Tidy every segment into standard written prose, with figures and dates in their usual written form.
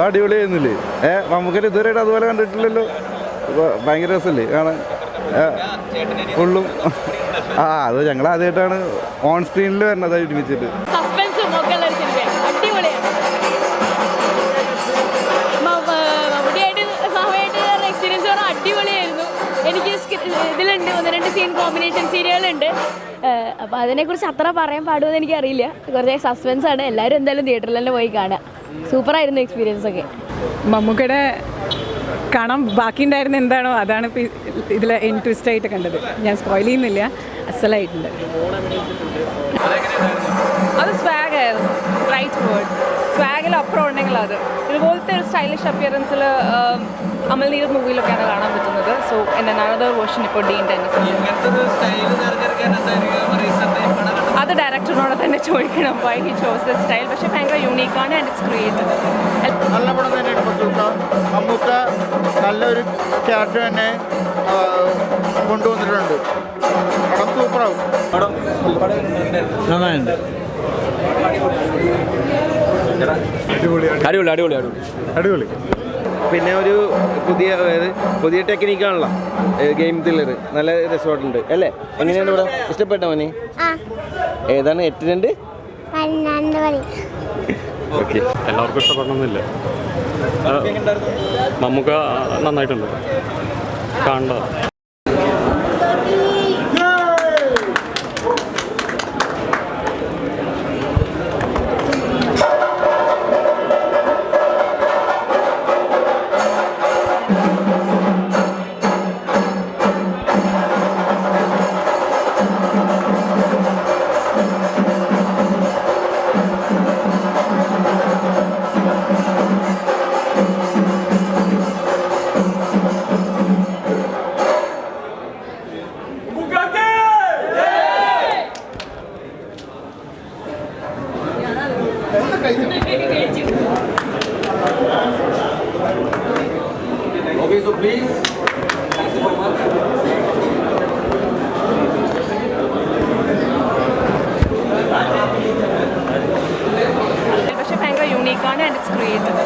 അടിപൊളിയായിരുന്നില്ലേ? നമുക്ക് ഇതുവരെയായിട്ട് അതുപോലെ കണ്ടിട്ടില്ലല്ലോ. ഭയങ്കര രസമല്ലേ കാണാൻ? ഫുള്ളും അത് ഞങ്ങൾ ആദ്യമായിട്ടാണ് ഓൺ സ്ക്രീനിൽ വരുന്നത് ഒരുമിച്ചിട്ട്. അടിപൊളിയായിരുന്നു. എനിക്ക് ഇതിലുണ്ട് 1-2 സീൻ കോമ്പിനേഷൻ സീനുകളുണ്ട്. അപ്പോൾ അതിനെക്കുറിച്ച് അത്ര പറയാൻ പാടുമെന്ന് എനിക്കറിയില്ല. കുറേ സസ്പെൻസാണ്. എല്ലാവരും എന്തായാലും തിയേറ്ററിൽ തന്നെ പോയി കാണുക. സൂപ്പറായിരുന്നു എക്സ്പീരിയൻസ് ഒക്കെ. മമ്മൂക്കയുടെ കാണാൻ ബാക്കിയുണ്ടായിരുന്ന എന്താണോ അതാണ് ഇതിൽ എൻ ട്വിസ്റ്റായിട്ട് കണ്ടത്. ഞാൻ സ്പോയിൽ ചെയ്യുന്നില്ല, അസലായിട്ടുണ്ട്. അത് സ്വാഗായിരുന്നു, റൈറ്റ് വേർഡ്. സ്വാഗിൽ അപ്പുറം ഉണ്ടെങ്കിൽ അത് ഇതുപോലത്തെ ഒരു സ്റ്റൈലിഷ് അപ്പിയറൻസിൽ അമൽനീർ മൂവിയിലൊക്കെയാണ് കാണാൻ പറ്റുന്നത്. സോ എൻ്റെ അനദർ വേർഷൻ ഇപ്പോൾ ഡീൻ ടെന്നീസ്. അത് ഡയറക്ടറിനോട് തന്നെ ചോദിക്കണം why he chose the style. പക്ഷേ ഭയങ്കര യൂണീക്കാണ് ആൻഡ് ഇറ്റ്സ് ക്രിയേറ്റീവ്. നല്ല പടം തന്നെയാണ് ബസൂക്ക. മമ്മൂക്ക നല്ലൊരു ക്യാരക്ടർ തന്നെ കൊണ്ടുവന്നിട്ടുണ്ട്. പടം സൂപ്പറാവും. പടം നന്നായിട്ടുണ്ട്. അടിപൊളി അടിപൊളി അടിപൊളി അടിപൊളി. പിന്നെ ഒരു പുതിയ ടെക്നിക്കാണല്ലോ ഗെയിം ത്രില്ലർ. നല്ല രസമായിട്ടുണ്ട് അല്ലേ? എങ്ങനെയാണ് ഇവിടെ ഇഷ്ടപ്പെട്ട മോനെ? ഏതാണ് 8-2? ഓക്കെ. എല്ലാവർക്കും ഇഷ്ടപ്പെടണമെന്നില്ല. മമ്മൂക്ക നന്നായിട്ടുണ്ട്, കാണണ്ട. Okay, so please. പക്ഷേ ഭയങ്കര യൂണീക്കാണ് ആൻഡ് ഇറ്റ്സ് ക്രിയേറ്റീവ്.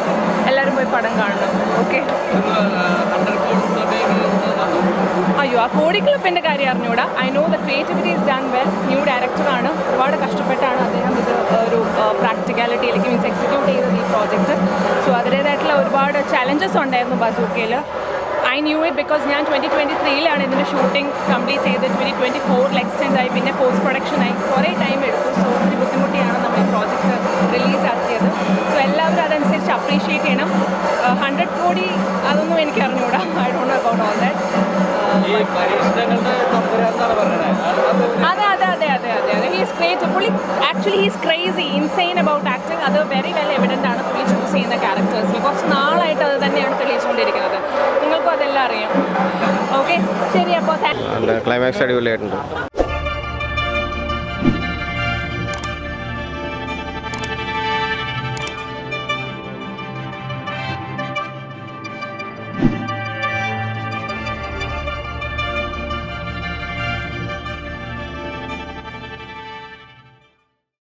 എല്ലാവരും പോയി പടം കാണണം. ഓക്കെ. അയ്യോ, ആ കോടിക്ലബിൻ്റെ കാര്യം അറിഞ്ഞൂടാ. I know the creativity is done well. New ഡയറക്ടറാണ്, ഒരുപാട് കഷ്ടപ്പെട്ടാണ് അദ്ദേഹം ഇത് ഒരു പ്രാക്ടിക്കാലിറ്റിയിലേക്ക് മീൻസ് എക്സിക്യൂട്ട് ചെയ്തത് ഈ പ്രോജക്റ്റ്. സോ അതിൻ്റേതായിട്ടുള്ള ഒരുപാട് ചലഞ്ചസ് ഉണ്ടായിരുന്നു ബസൂക്കയിൽ. ഐ ന്യൂ ഇറ്റ് ബിക്കോസ് ഞാൻ 2023 ഇതിൻ്റെ ഷൂട്ടിംഗ് കംപ്ലീറ്റ് ചെയ്ത് 2024 എക്സ്റ്റെൻഡ് ആയി, പിന്നെ പോസ്റ്റ് പ്രൊഡക്ഷനായി കുറേ ടൈം എടുത്തു. സോ ഒരു ബുദ്ധിമുട്ടിയാണ് നമ്മൾ ഈ പ്രോജക്റ്റ് റിലീസാക്കിയത്. സോ എല്ലാവരും അതനുസരിച്ച് അപ്രീഷിയേറ്റ് ചെയ്യണം. 100 കോടി അതൊന്നും എനിക്ക് അറിഞ്ഞുകൂടാ. I don't know about all that. അതെ ഹീസ് ക്രിയേറ്റീവ്. പുള്ളി actually he's crazy, insane about acting. അത് വെരി വെൽ എവിഡൻ്റ് ആണ് പുള്ളി ചൂസ് ചെയ്യുന്ന ക്യാരക്ടേഴ്സിൽ. കുറച്ച് നാളായിട്ട് അത് തന്നെയാണ് തെളിയിച്ചുകൊണ്ടിരിക്കുന്നത്. നിങ്ങൾക്കും അതെല്ലാം അറിയാം. ഓക്കെ, ശരി. അപ്പോൾ ക്ലൈമാക്സ് അടിപൊളിയായിട്ടുണ്ട്.